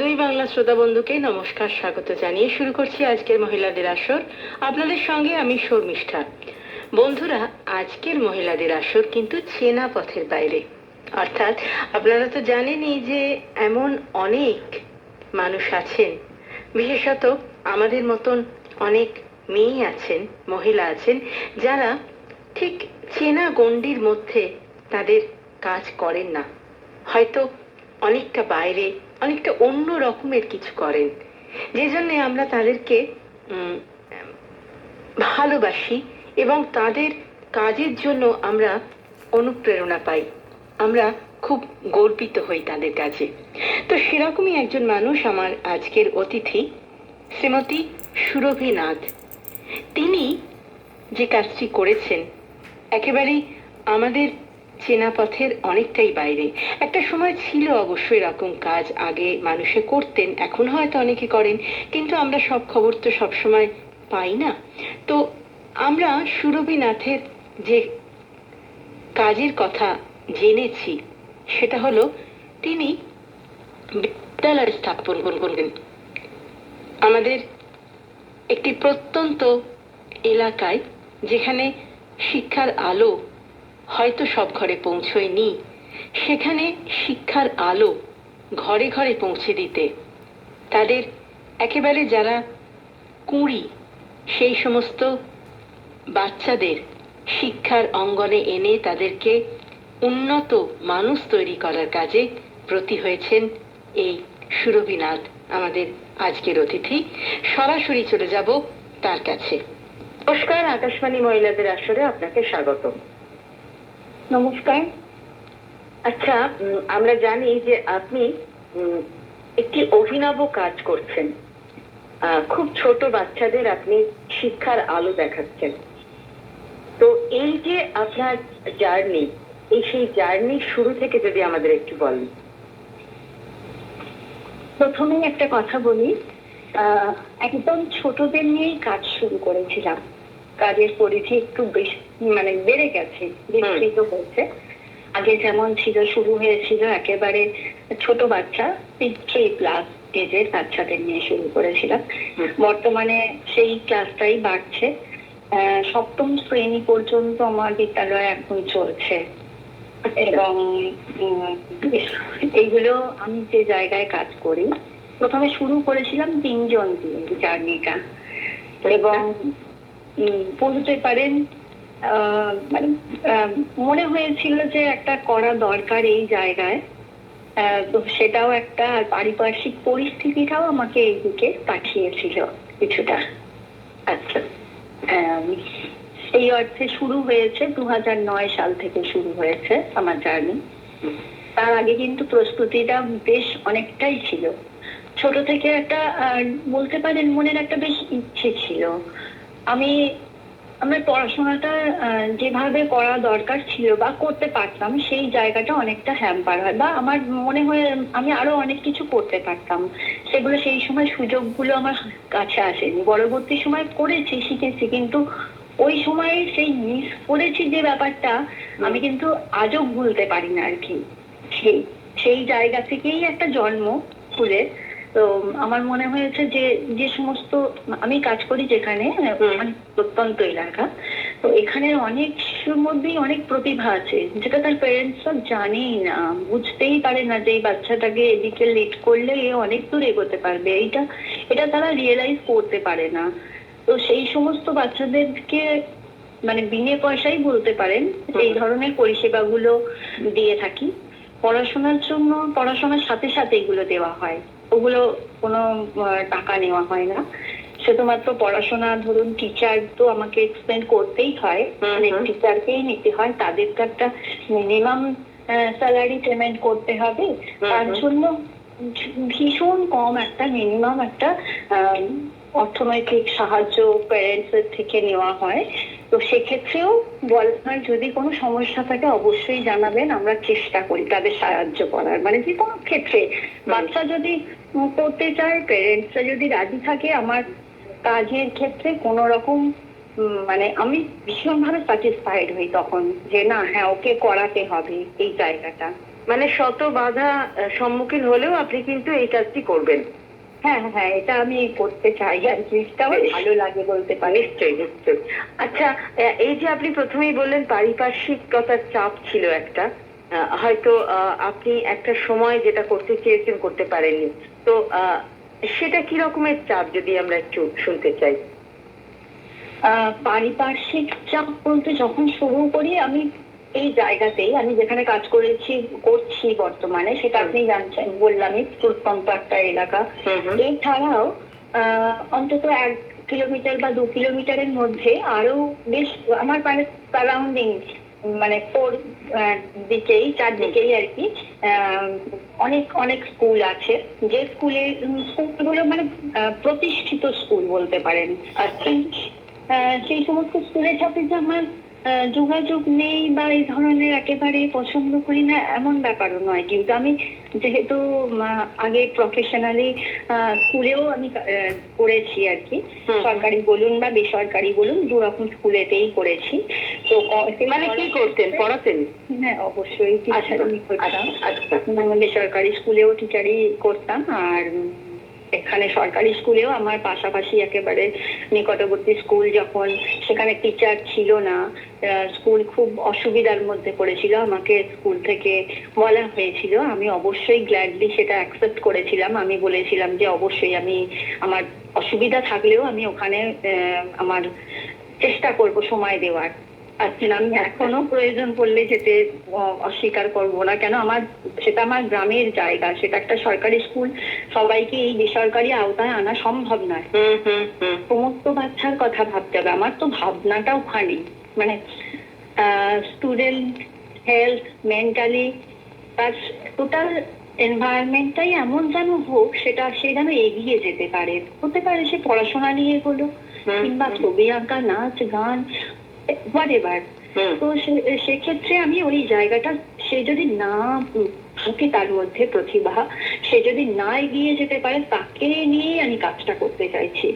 দুই বাংলা শ্রোতা বন্ধুকে নমস্কার, স্বাগত জানিয়ে শুরু করছি আজকের মহিলাদের আসর। আপনাদের সঙ্গে আমি শর্মিষ্ঠা। বন্ধুরা, আজকের মহিলাদের আসর কিন্তু চেনা পথের বাইরে। অর্থাৎ আপনারা তো জানেনই যে এমন অনেক মানুষ আছেন, বিশেষত আমাদের মতন অনেক মেয়ে আছেন, মহিলা আছেন, যারা ঠিক চেনা গণ্ডির মধ্যে তাদের কাজ করেন না, হয়তো অনেকটা বাইরে, অনেকটা অন্য রকমের কিছু করেন, যে জন্যে আমরা তাদেরকে ভালোবাসি এবং তাদের কাজের জন্য আমরা অনুপ্রেরণা পাই, আমরা খুব গর্বিত হই তাদের কাছে। তো সেরকমই একজন মানুষ আমার আজকের অতিথি, শ্রীমতী সুরভি নাথ। তিনি যে কাজটি করেছেন একেবারেই আমাদের চেনা পথের অনেকটাই বাইরে। একটা সময় ছিল অবশ্য এরকম কাজ আগে মানুষে করতেন, এখন হয়তো অনেকে করেন, কিন্তু আমরা সব খবর তো সবসময় পাই না। তো আমরা সুরভি নাথের যে কাজের কথা জেনেছি সেটা হলো তিনি বিদ্যালয় স্থাপন করবেন আমাদের একটি প্রত্যন্ত এলাকায়, যেখানে শিক্ষার আলো হয়তো সব ঘরে পৌঁছয়নি, সেখানে শিক্ষার আলো ঘরে ঘরে পৌঁছে দিতে তাদের একেবারে যারা কুঁড়ি, সেই সমস্ত বাচ্চাদের শিক্ষার অঙ্গনে এনে তাদেরকে উন্নত মানুষ তৈরি করার কাজে ব্রতী হয়েছেন এই সুরভি নাথ, আমাদের আজকের অতিথি। সরাসরি চলে যাব তার কাছে। নমস্কার, আকাশবাণী মহিলাদের আসরে আপনাকে স্বাগত। নমস্কার। আচ্ছা, আমরা জানি যে আপনি একটি অভিনব কাজ করছেন, খুব ছোট বাচ্চাদের আপনি শিক্ষার আলো দেখাচ্ছেন। তো এই যে আপনার জার্নি, সেই জার্নির শুরু থেকে যদি আমাদের একটু বলেন। প্রথমেই একটা কথা বলি, একদম ছোটদের নিয়েই কাজ শুরু করেছিলাম। কাজের পরিধি একটু বেশি বেড়ে গেছে, বিস্তৃত হয়েছে। আগে যেমন ছিল, শুরু হয়েছিল একেবারে ছোট বাচ্চা, 3+ এজের বাচ্চাদের নিয়ে শুরু করেছিলাম। বর্তমানে সেই ক্লাসটাই বাড়ছে, 7ম শ্রেণী পর্যন্ত আমার বিদ্যালয় এখন চলছে। এবং এইগুলো আমি যে জায়গায় কাজ করি, প্রথমে শুরু করেছিলাম 3 জন দিয়ে জার্নিটা, এবং বলতে পারেন মনে হয়েছিল যে একটা করা দরকার এই জায়গায়। তো সেটাও একটা পারিপার্শ্বিক পরিস্থিতিটাও আমাকে এইদিকে পাঠিয়েছিল কিছুটা। আচ্ছা, এই অর্থে শুরু হয়েছে 2009 সাল থেকে শুরু হয়েছে আমার জার্নি। তার আগে কিন্তু প্রস্তুতিটা বেশ অনেকটাই ছিল। ছোট থেকে একটা বলতে পারেন মনের একটা বেশ ইচ্ছে ছিল। আমার পড়াশোনাটা যেভাবে করা দরকার ছিল বা করতে পারতাম, সেই জায়গাটা অনেকটা হ্যাম্পার হয়, বা আমার মনে হয় আমি আরো অনেক কিছু করতে পারতাম, সেগুলো সেই সময় সুযোগগুলো আমার কাছে আসেনি। পরবর্তী সময় করেছি, শিখেছি, কিন্তু ওই সময় সেই মিস করেছি যে ব্যাপারটা আমি কিন্তু আজও ভুলতে পারি না আর কি। সেই জায়গা থেকেই একটা জন্ম ফুলে। তো আমার মনে হয়েছে যে যে সমস্ত আমি কাজ করি যেখানে প্রত্যন্ত এলাকা, তো এখানে অনেক মধ্যেই অনেক প্রতিভা আছে, যেটা তার প্যারেন্টসরা জানেই না, বুঝতেই পারে না যে এই বাচ্চাটাকে এদিকে লিড করলে এ অনেক দূর এগোতে পারবে, এটা তারা রিয়েলাইজ করতে পারে না। তো সেই সমস্ত বাচ্চাদেরকে বিনে পয়সাই বলতে পারেন এই ধরনের পরিষেবাগুলো দিয়ে থাকি। পড়াশোনার জন্য, পড়াশোনার সাথে সাথে এগুলো দেওয়া হয়, ওগুলো কোনো টাকা নেওয়া হয় না। শুধুমাত্র পড়াশোনা, ধরুন টিচার তো আমাকে এক্সপ্লেন করতেই হয়, টিচারকেই নিতে হয়, তাদেরকে একটা মিনিমাম স্যালারি পেমেন্ট করতে হবে, তার জন্য ভীষণ কম একটা মিনিমাম একটা অর্থনৈতিক সাহায্য প্যারেন্টস এর থেকে নেওয়া হয়। তো সেক্ষেত্রেও বলা হয় যদি কোনো সমস্যা থাকে অবশ্যই জানাবেন, আমরা চেষ্টা করি তাদের সাহায্য করার। যে কোনো ক্ষেত্রে বাচ্চা যদি করতে চায়, প্যারেন্টসরা যদি রাজি থাকে, আমার কাজের ক্ষেত্রে কোনো রকম আমি ভীষণভাবে স্যাটিসফাইড হই তখন, যে না, হ্যাঁ, ওকে করাতে হবে এই জায়গাটা। মানে শত বাধা সম্মুখীন হলেও আপনি কিন্তু এই কাজটি করবেন। হ্যাঁ হ্যাঁ, এটা আমি করতে চাই আর কি, এটা আমার ভালো লাগে বলতে পারি। নিশ্চয়ই নিশ্চয়ই। আচ্ছা, এই যে আপনি প্রথমেই বললেন পারিপার্শ্বিকতার চাপ ছিল একটা, হয়তো আপনি একটা সময় যেটা করতে চেয়েছেন করতে পারেননি, তো সেটা কি রকমের চাপ যদি আমরা একটু শুনতে চাই। পারিপার্শ্বিক চাপ বলতে যখন শুরু করি আমি এই জায়গাতেই, আমি যেখানে কাজ করছি বর্তমানে, সেটা আপনি জানছেন, বললামই প্রত্যন্ত একটা এলাকা। এছাড়াও অন্তত 1 কিলোমিটার বা 2 কিলোমিটারের মধ্যে আরো বেশ আমার মানে সারাউন্ডিং, মানে দিকেই, চারদিকেই আর কি, অনেক অনেক স্কুল আছে, যে স্কুলগুলো মানে প্রতিষ্ঠিত স্কুল বলতে পারেন। আর সেই সমস্ত স্কুলের সাথে যে আমার যোগাযোগ নেই বা এই ধরনের একেবারে পছন্দ করি না এমন ব্যাপারও নয়, কিন্তু আমি যেহেতু আগে প্রফেশনালি স্কুলেও আমি করেছি আর কি, সরকারি বলুন বা বেসরকারি বলুন, দুরকম স্কুলেতেই করেছি। তো মানে কি করতেন, পড়াতেন? হ্যাঁ অবশ্যই টিচারই করতাম, বেসরকারি স্কুলেও টিচারই করতাম, আর এখানে সরকারি স্কুলেও আমার পাশাপাশি একেবারে নিকটবর্তী স্কুল যখন, সেখানে টিচার ছিল না, স্কুল খুব অসুবিধার মধ্যে পড়েছিল, আমাকে স্কুল থেকে বলা হয়েছিল, আমি অবশ্যই গ্ল্যাডলি সেটা অ্যাকসেপ্ট করেছিলাম। আমি বলেছিলাম যে অবশ্যই আমি, আমার অসুবিধা থাকলেও আমি ওখানে আমার চেষ্টা করব সময় দেওয়ার। আচ্ছা, আমি এখনো প্রয়োজন পড়লে যেতে অস্বীকার করবো না, কেন সেটা আমার গ্রামের জায়গা, সেটা একটা সরকারি স্কুল, সবাইকে এই বেসরকারি আওতায় আনা সম্ভব নয়। সমস্ত বাচ্চার কথা ভাবতে হবে, আমার তো ভাবনাটা ওখানে, মানে স্টুডেন্ট হেলথ, মেন্টালি, তার টোটাল এনভায়রনমেন্টটাই এমন যেন হোক, সে যেন এগিয়ে যেতে পারে, হতে পারে সে পড়াশোনা নিয়ে হলো, কিংবা ছবি আঁকা, নাচ গান, হোয়াটএভার। তো সেক্ষেত্রে আমি ওই জায়গাটা, সে যদি না থাকে তার মধ্যে প্রতিভা, সে যদি না এগিয়ে যেতে পারে, তাকে নিয়ে আমি কাজটা করতে চাইছি।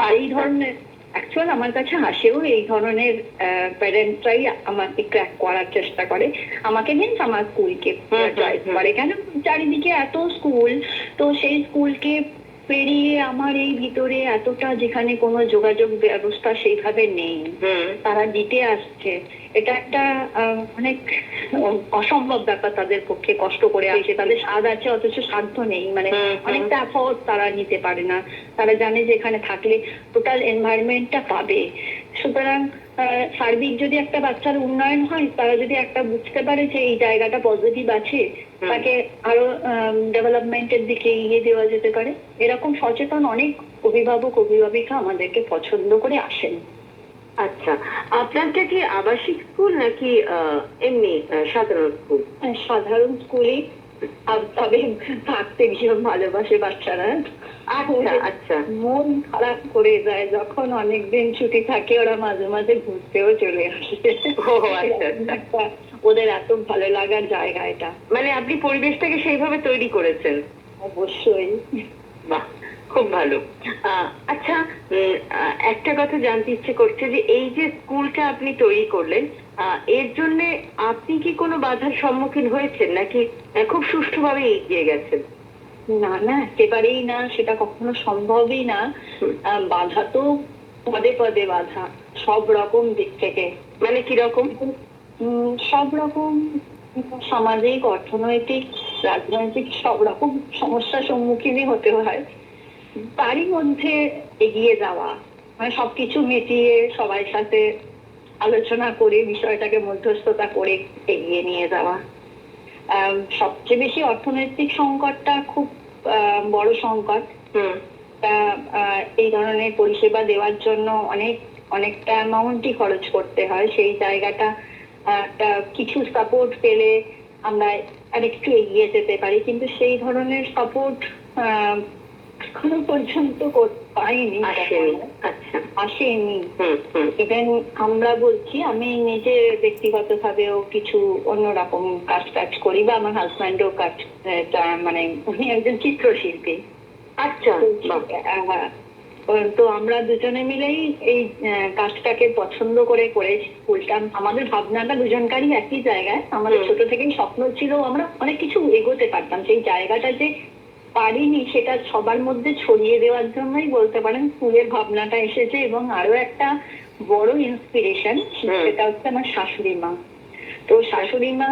আর এই ধরনের অ্যাকচুয়াল আমার কাছে আসেও এই ধরনের প্যারেন্টসরাই আমাকে ক্র্যাক করার চেষ্টা করে, আমাকে মিন্স আমার স্কুলকে চয়েস করে, কেন চারিদিকে এত স্কুল, তো সেই স্কুলকে পেরিয়ে আমার এই ভিতরে এতটা, যেখানে কোনো যোগাযোগ ব্যবস্থা সেইভাবে নেই, তারা দিতে আসছে, এটা একটা অনেক অসম্ভব ব্যাপার তাদের পক্ষে, কষ্ট করে আসে, তাদের স্বাদ আছে অথচ সাধ্য নেই, মানে অনেকটা এফোর্ট তারা নিতে পারে না, তারা জানে যে এখানে থাকলে টোটাল এনভায়রনমেন্টটা পাবে। সুতরাং সার্বিক যদি একটা বাচ্চার উন্নয়ন হয়, তারা যদি একটা বুঝতে পারে যে এই জায়গাটা পজিটিভ আছে, তাকে আরো ডেভেলপমেন্টের দিকে এগিয়ে দেওয়া যেতে পারে, এরকম সচেতন অনেক অভিভাবক অভিভাবিকা আমাদেরকে পছন্দ করে আসেন। আচ্ছা, আপনারটা কি আবাসিক স্কুল নাকি এমনি সাধারণ স্কুল? সাধারণ স্কুলেই, তবে থাকতে ভীষণ ভালোবাসে বাচ্চারা। আচ্ছা আচ্ছা, মন খারাপ করে যায় যখন অনেকদিন ছুটি থাকে, ওরা মাঝে মাঝে ঘুরতেও চলে আসে। আচ্ছা, ওদের এত ভালো লাগার জায়গা এটা। মানে আপনি পরিবেশটাকে সেইভাবে তৈরি করেছেন? অবশ্যই। বাহ, খুব ভালো। আচ্ছা, একটা কথা জানতে ইচ্ছে করছে যে এই যে স্কুলটা আপনি তৈরি করলেন, এর জন্য আপনি কি কোনো বাধার সম্মুখীন হয়েছেন, নাকি খুব সুষ্ঠুভাবে এগিয়ে গেছেন? না না, একেবারেই না, সেটা কখনো সম্ভবই না। বাধা তো পদে পদে বাধা, সব রকম দিক থেকে। মানে কিরকম? সব রকম, সামাজিক, অর্থনৈতিক, রাজনৈতিক, সব রকম সমস্যার সম্মুখীনই হতে হয়, তারই মধ্যে এগিয়ে যাওয়া, মানে সবকিছু মিটিয়ে সবার সাথে আলোচনা করে বিষয়টাকে মধ্যস্থতা করে এগিয়ে নিয়ে যাওয়া। সবচেয়ে বেশি অর্থনৈতিক সংকটটা খুব বড় সংকট। এই ধরনের পরিষেবা দেওয়ার জন্য অনেকটা অ্যামাউন্টই খরচ করতে হয়, সেই জায়গাটা কিছু সাপোর্ট পেলে আমরা আরেকটু এগিয়ে যেতে পারি, কিন্তু সেই ধরনের সাপোর্ট এখনো পর্যন্ত পাইনি, আসেনি। ইভেন আমরা বলছি, আমি নিজে ব্যক্তিগত ভাবেও কিছু অন্যরকম কাজ করি, বা আমার হাজব্যান্ডও কাজ, মানে উনি একজন চিত্রশিল্পী। আচ্ছা, তো আমরা দুজনে মিলেই এই কাজটাকে পছন্দ করে স্কুলটা, আমাদের ভাবনাটা দুজনকারই একই জায়গায়, আমাদের ছোট থেকেই স্বপ্ন ছিল আমরা অনেক কিছু এগোতে পারতাম, সেই জায়গাটা যে পারিনি সেটা সবার মধ্যে ছড়িয়ে দেওয়ার জন্যই বলতে পারেন স্কুলের ভাবনাটা এসেছে। এবং আরো একটা বড় ইন্সপিরেশন, সেটা হচ্ছে আমার শাশুড়ি মা। তো শাশুড়ি মা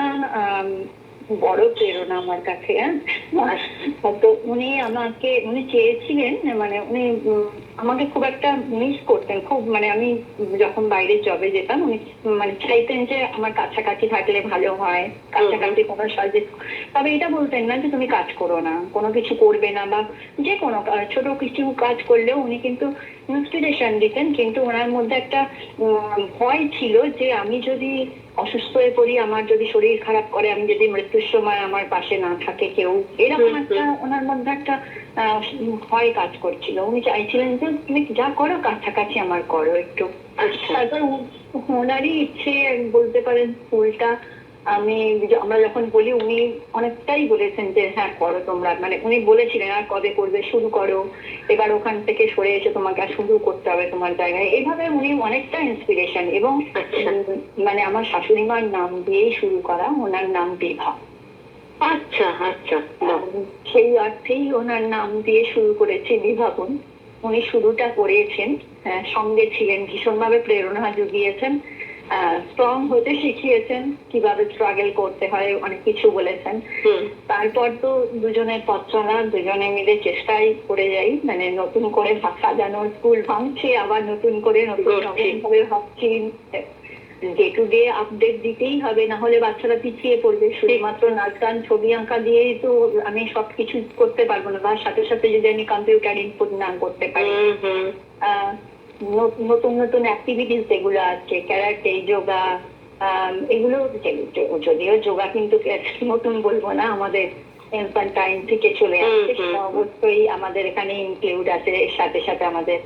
বড় প্রেরণা আমার কাছে। তো উনি চেয়েছিলেন, মানে উনি আমাকে খুব একটা মিস করতেন খুব, মানে আমি যখন বাইরে জবে যেতাম উনি মানে চাইতেন যে আমার কাছাকাছি থাকলে ভালো হয়, কাছাকাছি কোনো সাহায্য। তবে এটা বলতেন না যে তুমি কাজ করো না, কোনো কিছু করবে না, বা যে কোনো ছোট কিছু কাজ করলেও উনি কিন্তু ইন্সপিরেশন দিতেন। কিন্তু ওনার মধ্যে একটা ভয় ছিল যে আমি যদি অসুস্থ হয়ে পড়ি, আমার যদি শরীর খারাপ করে, আমি যদি মৃত্যুর সময় আমার পাশে না থাকে কেউ, এরকম একটা ওনার মধ্যে একটা ভয় কাজ করছিল। উনি চাইছিলেন যে তুমি যা করো কাছাকাছি আমার করো একটু। তারপর ওনারই ইচ্ছে বলতে পারেন স্কুলটা আমরা যখন বলি উনি অনেকটাই বলেছেন যে হ্যাঁ করো তোমরা, মানে উনি বলেছিলেন আর কবে করবে, শুরু করো, এবার ওখান থেকে সরে এসে তোমাকে আর শুরু করতে হবে তোমার জায়গায়। এইভাবে উনি অনেকটা ইন্সপিরেশন। এবং মানে আমার শাশুড়ি মার নাম দিয়েই শুরু করা, ওনার নাম বিভা। আচ্ছা আচ্ছা, সেই অর্থেই ওনার নাম দিয়ে শুরু করেছি বিভাবন। উনি শুরুটা করেছেন, সঙ্গে ছিলেন, ভীষণভাবে প্রেরণা জুগিয়েছেন, স্ট্রং হতে শিখিয়েছেন, কিভাবে স্ট্রাগল করতে হয় অনেক কিছু বলেছেন। তারপর তো দুজনের পথ চলা, দুজনে মিলে চেষ্টাই করে যাই, মানে নতুন করে সাজানো, স্কুল ভাঙছে আবার নতুন করে নতুন ভাবে ভাবছি, ডে টু ডে আপডেট দিতেই হবে, না হলে বাচ্চারা পিছিয়ে পড়বে। শুধুমাত্র নাচ গান ছবি আঁকা দিয়েই তো আমি সবকিছু করতে পারবো না, তার সাথে সাথে যদি আমি কম্পিউটার ইনপুট না করতে পারি, নতুন নতুন অ্যাক্টিভিটিস যেগুলো আছে, ক্যারাটে, যোগা, এগুলো যদিও যোগা কিন্তু নতুন বলবো না, আমাদের টাইম থেকে চলে আসছে, সেটা অবশ্যই আমাদের এখানে ইনক্লুড আছে। এর সাথে সাথে আমাদের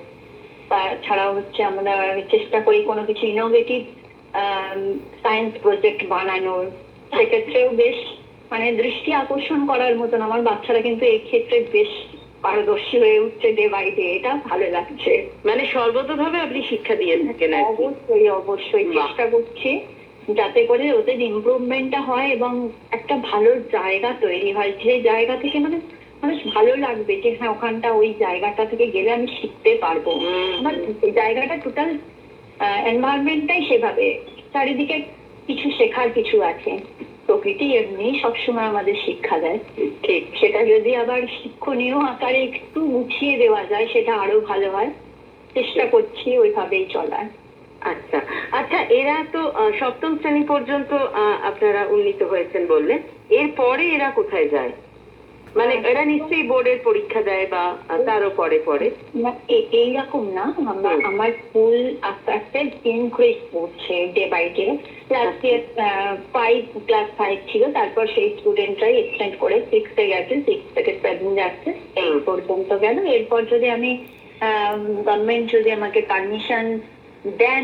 তাছাড়াও হচ্ছে আমরা চেষ্টা করি কোনো কিছু ইনোভেটিভ সায়েন্স প্রজেক্ট বানানোর, সেক্ষেত্রেও বেশ মানে দৃষ্টি আকর্ষণ করার মতন আমার বাচ্চারা কিন্তু এই ক্ষেত্রে বেশ পারদর্শী হয়ে উঠছে ডে বাই ডে, এটা ভালো লাগছে। মানে সর্বতভাবে আপনি শিক্ষা দিয়ে থাকেন? অবশ্যই অবশ্যই চেষ্টা করছি যাতে করে ওদের ইমপ্রুভমেন্টটা হয় এবং একটা ভালো জায়গা তৈরি হয়, যে জায়গা থেকে মানে মানুষ ভালো লাগবে যে হ্যাঁ ওখানটা, ওই জায়গাটা থেকে গেলে আমি শিখতে পারবো। আমার জায়গাটা টোটাল এনভায়রনমেন্টটাই সেভাবে, চারিদিকে কিছু শেখার কিছু আছে। প্রকৃতি এমনি সবসময় আমাদের শিক্ষা দেয়, ঠিক সেটা যদি আবার শিক্ষণীয় আকারে একটু গুছিয়ে দেওয়া যায় সেটা আরো ভালো হয়। চেষ্টা করছি ওইভাবেই চলার। আচ্ছা আচ্ছা, এরা তো সপ্তম শ্রেণী পর্যন্ত আপনারা উন্নীত হয়েছেন বললেন, এরপরে এরা কোথায় যায়? মানে এরা নিশ্চয়ই বোর্ডের পরীক্ষা দেয় বা তারও পরে পরে? এইরকম না, আমার স্কুল আস্তে আস্তে ইনক্রিজ করছে ডে বাই ডে। ক্লাস 5 ছিল, তারপর সেই স্টুডেন্টরাই এক্সটেন্ড করে 6 গেছে, 6 থেকে 7 যাচ্ছে, এই পর্যন্ত গেল। এরপর যদি আমি গভর্নমেন্ট যদি আমাকে পারমিশন দেন